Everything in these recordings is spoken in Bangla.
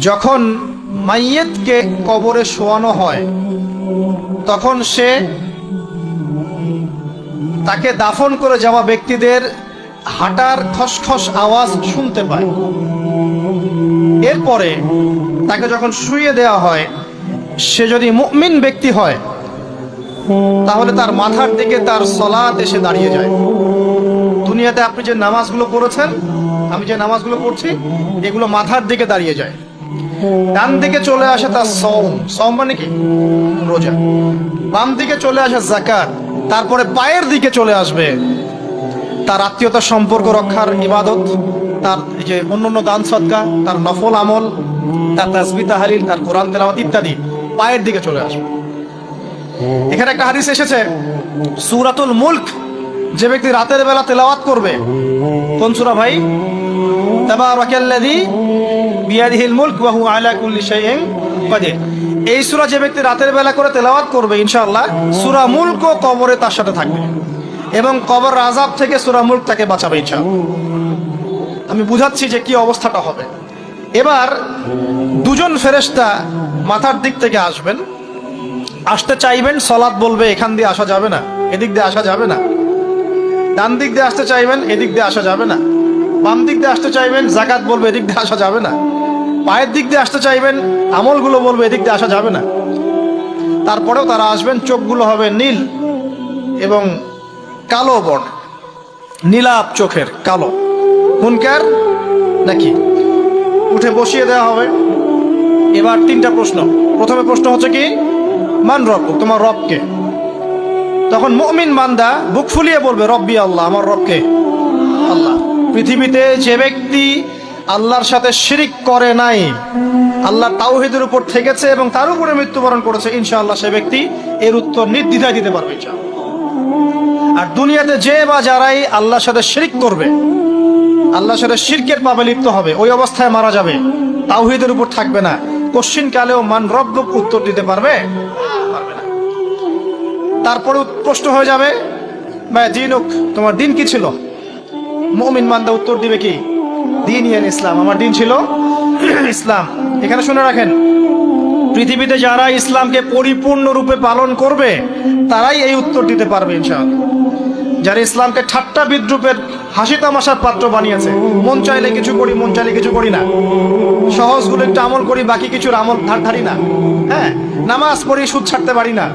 যখন মাইয়েতকে কবরে শোয়ানো হয় তখন সে তাকে দাফন করে যাওয়া ব্যক্তিদের হাঁটার খসখস আওয়াজ শুনতে পায়। এরপরে তাকে যখন শুইয়ে দেওয়া হয়, সে যদি মুমিন ব্যক্তি হয় তাহলে তার মাথার দিকে তার সলাত এসে দাঁড়িয়ে যায়। দুনিয়াতে আপনি যে নামাজগুলো পড়েছেন, আমি যে নামাজগুলো পড়ছি, এগুলো মাথার দিকে দাঁড়িয়ে যায়। ডান দিকে চলে আসে তার সওম মানে কি? রোজা। বাম দিকে চলে আসে যাকাত। তারপরে পায়ের দিকে চলে আসবে তার আত্মীয়তার সম্পর্ক রক্ষার ইবাদত, তার যে অন্যান্য দান সদকা, তার নফল আমল, তার তাসবিহ তাহলিল, তার কোরআন তেলাওয়াত ইত্যাদি পায়ের দিকে চলে আসবে। এখানে একটা হাদিস এসেছে, সূরাতুল মুলক যে ব্যক্তি রাতের বেলা তেলাওয়াত করবে, কোন সূরা ভাই? তাবারাকাল্লাযী বিয়াদিহিল মুলক ওয়া হুয়া আলা কুল্লি শাইইন কাদির। এই সূরা যে ব্যক্তি রাতের বেলা করে তেলাওয়াত করবে, ইনশাআল্লাহ সূরা মুলক কবরে তার সাথে থাকবে এবং কবর আযাব থেকে সূরা মুলক তাকে বাঁচাবে ইনশাআল্লাহ। আমি বুঝাচ্ছি যে কি অবস্থাটা হবে। এবার দুজন ফেরেশতা মাথার দিক থেকে আসবেন, আসতে চাইবেন, সালাত বলবে এখান দিয়ে আসা যাবে না, এদিক দিয়ে আসা যাবে না। ডান দিক দিয়ে আসতে চাইবেন, এদিক দিয়ে আসা যাবে না। বাম দিক দিয়ে আসতে চাইবেন, যাকাত বলবে এদিক দিয়ে আসা যাবে না। পায়ের দিক দিয়ে আসতে চাইবেন, আমলগুলো বলবে এদিক দিয়ে আসা যাবে না। তারপরেও তারা আসবেন, চোখগুলো হবে নীল এবং কালো বর্ণ, নীলাপ চোখের, কালো। মুনকার নাকি? উঠে বসিয়ে দেওয়া হবে। এবার তিনটা প্রশ্ন। প্রথমে প্রশ্ন হচ্ছে কি, মান রব্বুক, তোমার রবকে? তখন মুমিন বান্দা বুক ফুলিয়ে বলবে রব্বি আল্লাহ, আমার রবকে আল্লাহ। পৃথিবীতে যে ব্যক্তি আল্লাহর সাথে শিরিক করে নাই, আল্লাহ তাওহীদের উপর থেকেছে এবং তার উপরে মৃত্যুবরণ করেছে, ইনশাআল্লাহ সে ব্যক্তি এর উত্তর নির্দ্বিধায় দিতে পারবে ইনশাআল্লাহ। আর দুনিয়াতে যে বা যারাই আল্লাহর সাথে শিরিক করবে, আল্লাহর সাথে শিরকের পাপে লিপ্ত হবে, ওই অবস্থায় মারা যাবে, তাওহীদের উপর থাকবে না, কোশ্চিন কালেও মান রব্বুক উত্তর দিতে পারবে না। তারপরে প্রশ্ন হয়ে যাবে মা দীনুক, তোমার দিন কি ছিল? মুমিন বান্দা উত্তর দিবে কি? দীনি আল ইসলাম, আমার দিন ছিল ইসলাম। এখানে শুনে রাখেন, পৃথিবীতে যারা ইসলামকে পরিপূর্ণরূপে পালন করবে তারাই এই উত্তর দিতে পারবে ইনশাআল্লাহ। যারা ইসলামকে ঠাট্টা বিদ্রুপের হাসি তামাশার পাত্র বানিয়েছে, মন চাইলে কিছু করি, মন চাইলে কিছু করি না, সহজগুলো একটু আমল করি, বাকি কিছুর আমল ধারি না, হ্যাঁ, নামাজ পড়ি, সুদ ছাড়তে পারি না,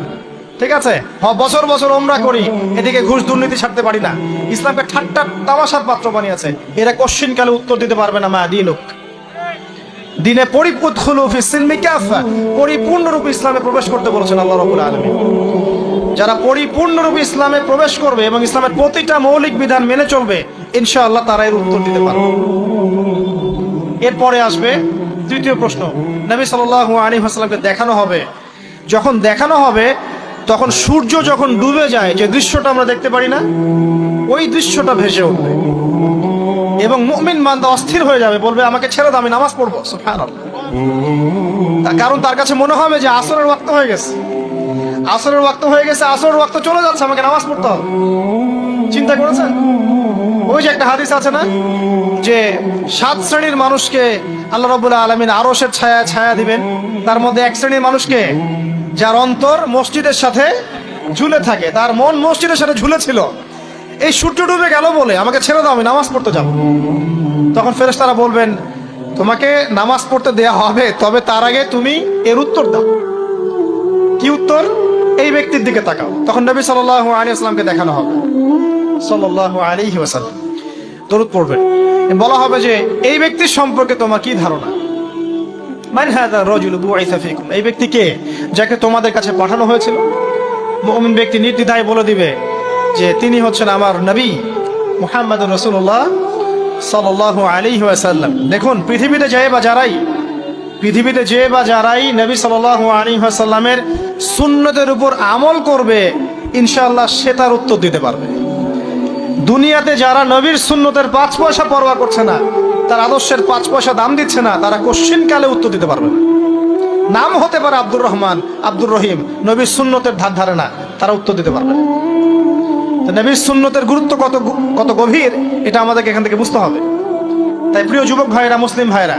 ঠিক আছে, বছর বছর ওমরা করি, এদিকে ঘুষ দুর্নীতি ছাড়তে পারি না, ইসলামকে ঠাট্টা তামাশার পাত্র বানিয়েছে, এরা কোশ্চিন কালে উত্তর দিতে পারবে না মা দীনুক, দিনে পরিপূর্ণরূপে ইসলামে প্রবেশ করতে বলেছেন আল্লাহ রাব্বুল আলামিন। যারা পরিপূর্ণরূপে ইসলামে প্রবেশ করবে এবং ইসলামের প্রতিটা মৌলিক বিধান মেনে চলবে, ইনশাআল্লাহ তারা এর উত্তর দিতে পারবে। এরপরে আসবে তৃতীয় প্রশ্ন। নবী সাল্লাল্লাহু আলাইহি ওয়াসাল্লামকে দেখানো হবে। যখন দেখানো হবে তখন সূর্য যখন ডুবে যায়, যে দৃশ্যটা আমরা দেখতে পারি না, ওই দৃশ্যটা ভেসে উঠবে এবং মুমিন বান্দা অস্থির হয়ে যাবে, বলবে আমাকে ছেড়ে দাও, আমি নামাজ পড়বো। সুবহানাল্লাহ। কারণ তার কাছে মনে হবে যে আসরের ওয়াক্ত হয়ে গেছে, আসরের ওয়াক্ত হয়ে গেছে, আসরের ওয়াক্ত চলে যাচ্ছে, আমাকে নামাজ পড়তে হবে। চিন্তা করেছেন? ওই যে একটা হাদিস আছে না, যে 7 শ্রেণীর মানুষকে আল্লাহ রাব্বুল আলামিন আরশের ছায়ায় ছায়া দিবেন। তার মধ্যে এক শ্রেণীর মানুষকে, যার অন্তর মসজিদের সাথে ঝুলে থাকে, তার মন মসজিদের সাথে ঝুলে ছিল, এই সূর্য ডুবে গেল বলে আমাকে ছেড়ে দাও, আমি নামাজ পড়তে যাব। তখন ফেরেশতারা বলবেন তোমাকে নামাজ পড়তে দেয়া হবে, তবে তার আগে তুমি এর উত্তর দাও। কি উত্তর? এই ব্যক্তির দিকে তাকাও। তখন নবী সাল্লাল্লাহু আলাইহি ওয়াসাল্লামকে দেখানো হবে, সাল্লাল্লাহু আলাইহি ওয়াসাল্লাম দরুদ পড়বেন। বলা হবে যে এই ব্যক্তির সম্পর্কে তোমার কি ধারণা? মান হাযা রাজুলু বুইসা ফীকুম, এই ব্যক্তি কে, যাকে তোমাদের কাছে পাঠানো হয়েছিল? মুমিন ব্যক্তি নির্দ্বিধায় বলে দিবে যে তিনি হচ্ছেন আমার নবী মুহাম্মদুর রাসূলুল্লাহ সাল্লাল্লাহু আলাইহি ওয়াসাল্লাম। দেখুন, পৃথিবীতে যে বা যারাই নবী সাল্লাল্লাহু আলাইহি ওয়াসাল্লামের সুন্নতের উপর আমল করবে, ইনশাআল্লাহ সে তার উত্তর দিতে পারবে। দুনিয়াতে যারা নবীর সুন্নতের 5 পয়সা পরোয়া করছে না, তার আদর্শের 5 পয়সা দাম দিচ্ছে না, তারা কোশ্চিন কালে উত্তর দিতে পারবে না। নাম হতে পারে আব্দুর রহমান, আব্দুর রহিম, নবীর সুন্নতের ধার ধারে না, তারা উত্তর দিতে পারবে না। নবীর সুন্নতের গুরুত্ব কত গভীর, এটা আমাদেরকে এখান থেকে বুঝতে হবে। তাই প্রিয় যুবক ভাইরা, মুসলিম ভাইরা,